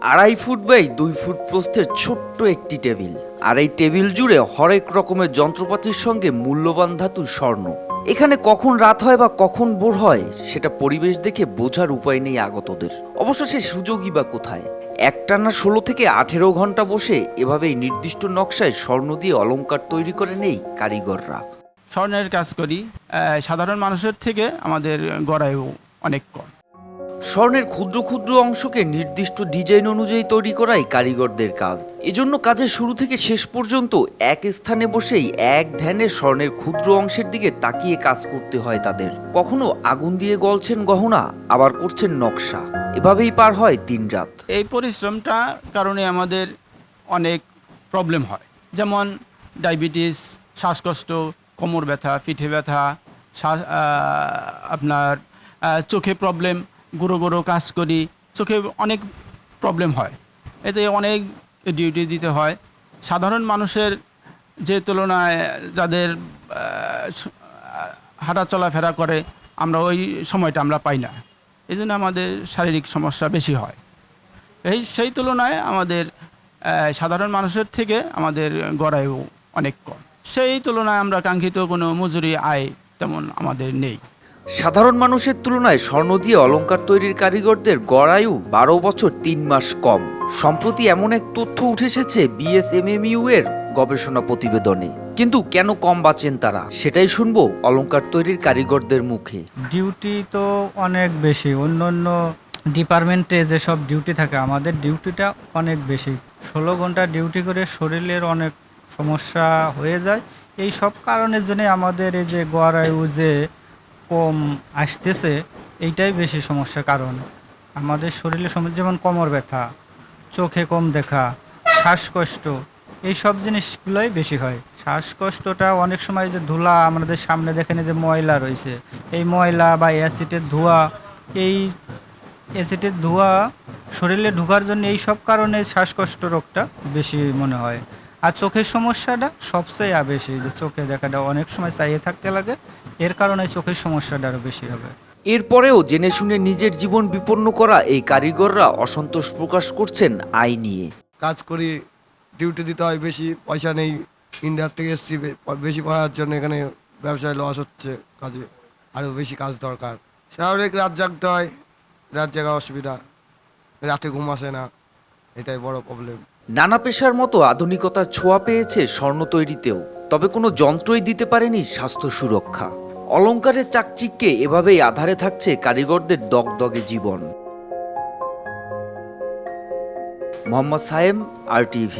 2.5 foot by 2 foot প্রস্থের ছোট্ট একটি টেবিল, আর এই টেবিল জুড়ে হরেক রকমের যন্ত্রপাতির সঙ্গে মূল্যবান ধাতু স্বর্ণ। এখানে কখন রাত হয় বা কখন ভোর হয় সেটা পরিবেশ দেখে বোঝার উপায় নেই আগতদের। অবশ্য সে সুযোগই বা কোথায়? একটানা 16 থেকে 18 ঘন্টা বসে এভাবেই নির্দিষ্ট নকশায় স্বর্ণ দিয়ে অলংকার তৈরি করে নেই কারিগররা। স্বর্ণের কাজ করি, সাধারণ মানুষের থেকে আমাদের গড়ায়ও অনেক কম। স্বর্ণের ক্ষুদ্র ক্ষুদ্র অংশকে নির্দিষ্ট ডিজাইন অনুযায়ী তৈরি করাই কারিগরদের কাজ। এজন্য কাজের শুরু থেকে শেষ পর্যন্ত এক স্থানে বসেই এক ধ্যানে স্বর্ণের ক্ষুদ্র অংশের দিকে তাকিয়ে কাজ করতে হয় তাদের। কখনো আগুন দিয়ে গলছেন গহনা, আবার করছেন নকশা। এভাবেই পার হয় দিনরাত। এই পরিশ্রমটা কারণে আমাদের অনেক প্রবলেম হয়, যেমন ডায়াবেটিস, শ্বাসকষ্ট, কোমর ব্যথা, পিঠে ব্যথা, আপনার চোখে প্রবলেম। গুঁড়ো গুঁড়ো কাজ করি, চোখে অনেক প্রবলেম হয়, এতে অনেক ডিউটি দিতে হয়। সাধারণ মানুষের যে তুলনায় যাদের হাঁটা চলাফেরা করে, আমরা ওই সময়টা আমরা পাই না, এই জন্য আমাদের শারীরিক সমস্যা বেশি হয়। সেই তুলনায় আমাদের সাধারণ মানুষের থেকে আমাদের গড়ায়ও অনেক কম। সেই তুলনায় আমরা কাঙ্ক্ষিত কোনো মজুরি আয় তেমন আমাদের নেই। সাধারণ মানুষের তুলনায় স্বর্ণ দিয়ে অলংকার তৈরির কারিগরদের গড় আয়ু 12 বছর 3 মাস কম। সম্প্রতি এমন এক তথ্য উঠে এসেছে বিএসএমএমইউ এর গবেষণা প্রতিবেদনে। কিন্তু কেন কম বাঁচেন তারা, সেটাই শুনবো অলংকার তৈরির কারিগরদের মুখে। ডিউটি তো অনেক বেশি, অন্য অন্য ডিপার্টমেন্টে যেসব ডিউটি থাকে আমাদের ডিউটিটা অনেক বেশি। 16 ঘন্টা ডিউটি করে শরীরের অনেক সমস্যা হয়ে যায়। এই সব কারণের জন্য আমাদের এই যে গড় আয়ু যে কম আসতেছে, এইটাই বেশি সমস্যার কারণ। আমাদের শরীরের সমস্যা যেমন কোমর ব্যথা, চোখে কম দেখা, শ্বাসকষ্ট, এই সব জিনিসগুলোই বেশি হয়। শ্বাসকষ্টটা অনেক সময় যে ধুলা আমাদের সামনে দেখেন যে ময়লা রয়েছে, এই ময়লা বা অ্যাসিডের ধোঁয়া, এই অ্যাসিডের ধোঁয়া শরীরে ঢোকার জন্য এই সব কারণে শ্বাসকষ্ট রোগটা বেশি মনে হয়। আর চোখের সমস্যাটা সবচেয়ে বেশি, যে চোখে দেখাটা অনেক সময় চাইয়ে থাকতে লাগে, এর কারণে চোখের সমস্যাটা আরও বেশি হবে। এরপরেও জেনে শুনে নিজের জীবন বিপন্ন করা এই কারিগররা অসন্তোষ প্রকাশ করছেন আয় নিয়ে। কাজ করি, ডিউটি দিতে হয়, বেশি পয়সা নেই। ইন্ডিয়ার থেকে এসেছি, বেশি পয়সার জন্য এখানে ব্যবসায় লস হচ্ছে, কাজে আরও বেশি কাজ দরকার। স্বাভাবিক রাত জাগতে হয়, রাত জাগা অসুবিধা, রাতে ঘুম আসে না, এটাই বড় প্রবলেম। নানা পেশার মতো আধুনিকতার ছোঁয়া পেয়েছে স্বর্ণ তৈরিতেও, তবে কোনো যন্ত্রই দিতে পারেনি স্বাস্থ্য সুরক্ষা। অলংকারের চাকচিক্যে এভাবেই আধারে থাকছে কারিগরদের দগদগে জীবন। মোহাম্মদ সায়েম, RTV।